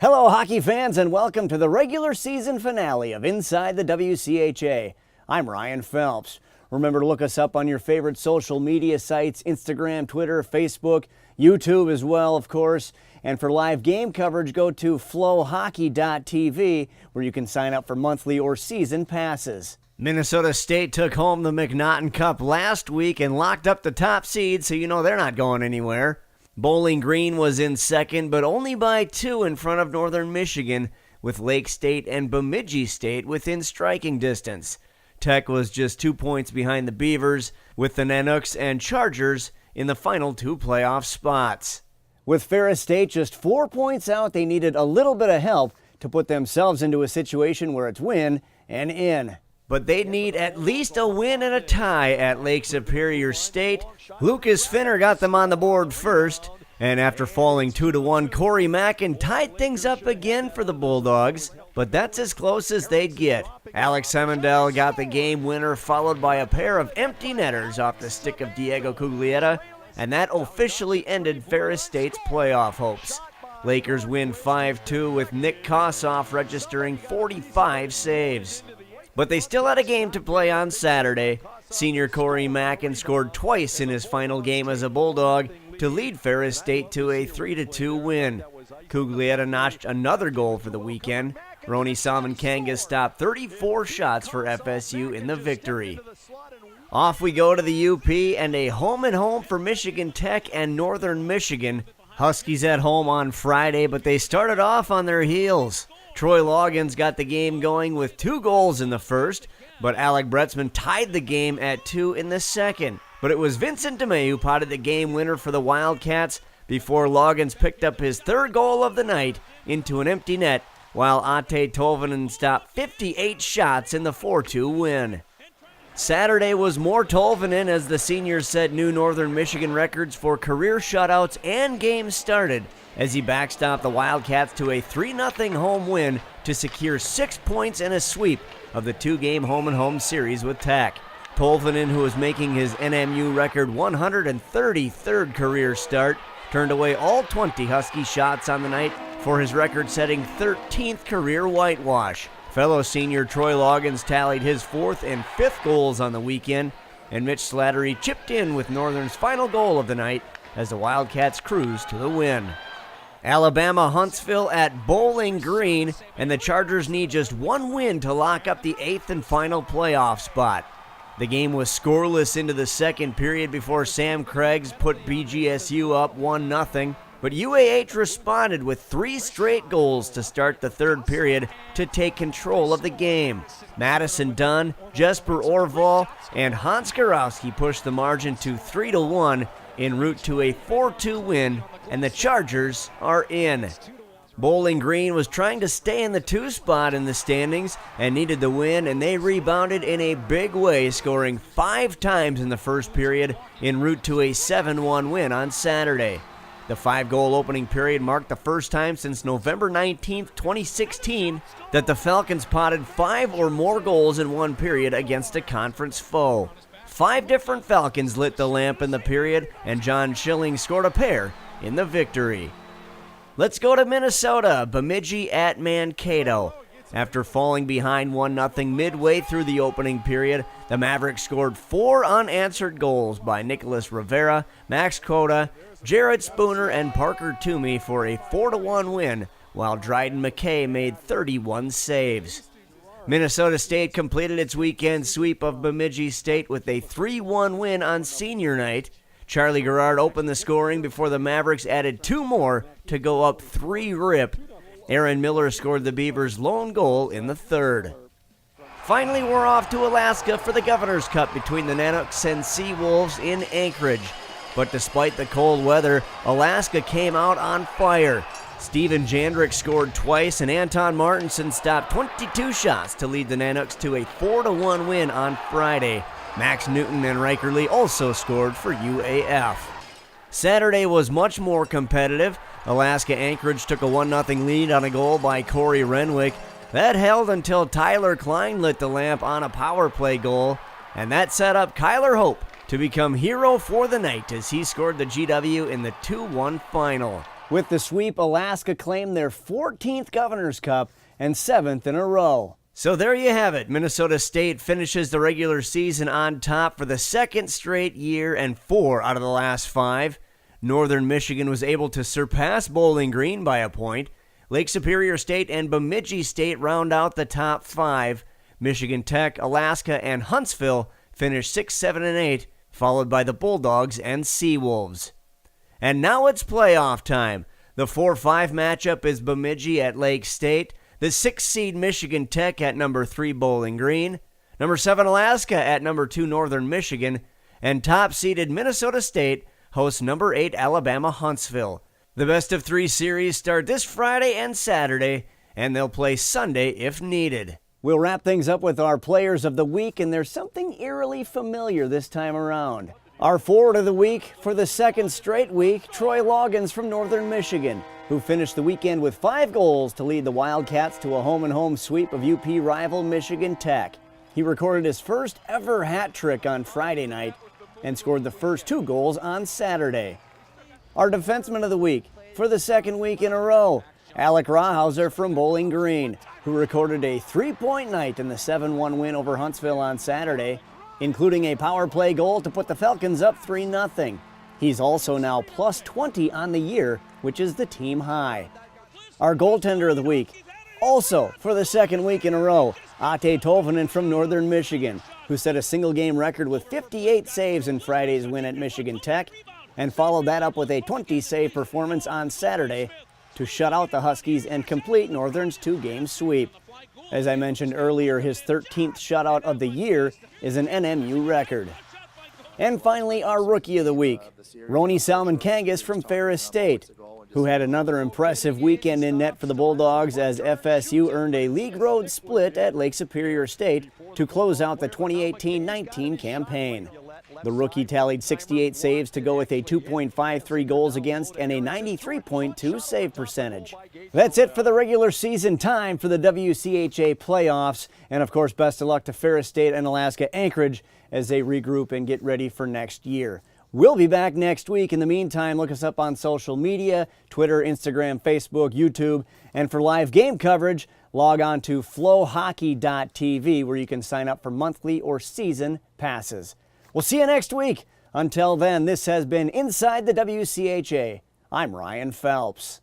Hello, hockey fans, and welcome to the regular season finale of Inside the WCHA. I'm Ryan Phelps. Remember to look us up on your favorite social media sites, Instagram, Twitter, Facebook, YouTube as well, of course. And for live game coverage, go to flowhockey.tv, where you can sign up for monthly or season passes. Minnesota State took home the McNaughton Cup last week and locked up the top seed, so you know they're not going anywhere. Bowling Green was in second, but only by 2 in front of Northern Michigan, with Lake State and Bemidji State within striking distance. Tech was just 2 points behind the Beavers, with the Nanooks and Chargers in the final 2 playoff spots. With Ferris State just 4 points out, they needed a little bit of help to put themselves into a situation where it's win and in. But they'd need at least a win and a tie at Lake Superior State. Lucas Finner got them on the board first, and after falling 2-1, Corey Mackin tied things up again for the Bulldogs, but that's as close as they'd get. Alex Hemendel got the game winner, followed by a pair of empty netters off the stick of Diego Cuglietta, and that officially ended Ferris State's playoff hopes. Lakers win 5-2 with Nick Kossoff registering 45 saves. But they still had a game to play on Saturday. Senior Corey Mackin scored twice in his final game as a Bulldog to lead Ferris State to a 3-2 win. Cuglietta notched another goal for the weekend. Roni Salmonkangas stopped 34 shots for FSU in the victory. Off we go to the UP and a home-and-home for Michigan Tech and Northern Michigan. Huskies at home on Friday, but they started off on their heels. Troy Loggins got the game going with 2 goals in the first, but Alec Bretzman tied the game at 2 in the second. But it was Vincent DeMay who potted the game winner for the Wildcats before Loggins picked up his 3rd goal of the night into an empty net, while Ate Tolvanen stopped 58 shots in the 4-2 win. Saturday was more Tolvanen as the senior set new Northern Michigan records for career shutouts and games started, as he backstopped the Wildcats to a 3-0 home win to secure 6 points and a sweep of the 2-game home-and-home series with Tech. Tolvanen, who was making his NMU record 133rd career start, turned away all 20 Husky shots on the night for his record-setting 13th career whitewash. Fellow senior Troy Loggins tallied his 4th and 5th goals on the weekend, and Mitch Slattery chipped in with Northern's final goal of the night as the Wildcats cruised to the win. Alabama Huntsville at Bowling Green, and the Chargers need just 1 win to lock up the 8th and final playoff spot. The game was scoreless into the second period before Sam Craigs put BGSU up 1-0, but UAH responded with 3 straight goals to start the 3rd period to take control of the game. Madison Dunn, Jesper Orval, and Hans Garowski pushed the margin to 3-1 en route to a 4-2 win, and the Chargers are in. Bowling Green was trying to stay in the 2 spot in the standings and needed the win, and they rebounded in a big way, scoring 5 times in the first period en route to a 7-1 win on Saturday. The 5-goal opening period marked the first time since November 19, 2016, that the Falcons potted 5 or more goals in one period against a conference foe. 5 different Falcons lit the lamp in the period, and John Schilling scored a pair in the victory. Let's go to Minnesota, Bemidji at Mankato. After falling behind 1-0 midway through the opening period, the Mavericks scored 4 unanswered goals by Nicholas Rivera, Max Cota, Jared Spooner, and Parker Toomey for a 4-1 win, while Dryden McKay made 31 saves. Minnesota State completed its weekend sweep of Bemidji State with a 3-1 win on senior night. Charlie Gerard opened the scoring before the Mavericks added 2 more to go up 3-rip. Aaron Miller scored the Beavers' lone goal in the 3rd. Finally, we're off to Alaska for the Governor's Cup between the Nanooks and Seawolves in Anchorage. But despite the cold weather, Alaska came out on fire. Steven Jandrick scored twice, and Anton Martinson stopped 22 shots to lead the Nanooks to a 4-1 win on Friday. Max Newton and Riker Lee also scored for UAF. Saturday was much more competitive. Alaska Anchorage took a 1-0 lead on a goal by Corey Renwick. That held until Tyler Klein lit the lamp on a power play goal, and that set up Kyler Hope to become hero for the night as he scored the GW in the 2-1 final. With the sweep, Alaska claimed their 14th Governor's Cup and 7th in a row. So there you have it. Minnesota State finishes the regular season on top for the second straight year and 4 out of the last 5. Northern Michigan was able to surpass Bowling Green by a point. Lake Superior State and Bemidji State round out the top 5. Michigan Tech, Alaska, and Huntsville finished 6, 7, and 8, followed by the Bulldogs and Seawolves. And now it's playoff time. The 4-5 matchup is Bemidji at Lake State, the 6-seed Michigan Tech at number 3 Bowling Green, number 7 Alaska at number 2 Northern Michigan, and top-seeded Minnesota State hosts number 8 Alabama Huntsville. The best-of-3 series start this Friday and Saturday, and they'll play Sunday if needed. We'll wrap things up with our Players of the Week, and there's something eerily familiar this time around. Our Forward of the Week for the second straight week, Troy Loggins from Northern Michigan, who finished the weekend with 5 goals to lead the Wildcats to a home-and-home sweep of UP rival Michigan Tech. He recorded his first ever hat trick on Friday night and scored the first 2 goals on Saturday. Our Defenseman of the Week for the second week in a row, Alec Rawhauser from Bowling Green, who recorded a 3-point night in the 7-1 win over Huntsville on Saturday, including a power play goal to put the Falcons up 3-0. He's also now plus 20 on the year, which is the team high. Our Goaltender of the Week, also for the second week in a row, Ate Tolvanen from Northern Michigan, who set a single-game record with 58 saves in Friday's win at Michigan Tech, and followed that up with a 20-save performance on Saturday to shut out the Huskies and complete Northern's 2-game sweep. As I mentioned earlier, his 13th shutout of the year is an NMU record. And finally, our Rookie of the Week, Roni Salmon-Kangas from Ferris State, who had another impressive weekend in net for the Bulldogs as FSU earned a league road split at Lake Superior State to close out the 2018-19 campaign. The rookie tallied 68 saves to go with a 2.53 goals against and a 93.2 save percentage. That's it for the regular season. Time for the WCHA playoffs. And of course, best of luck to Ferris State and Alaska Anchorage as they regroup and get ready for next year. We'll be back next week. In the meantime, look us up on social media, Twitter, Instagram, Facebook, YouTube. And for live game coverage, log on to flowhockey.tv where you can sign up for monthly or season passes. We'll see you next week. Until then, this has been Inside the WCHA. I'm Ryan Phelps.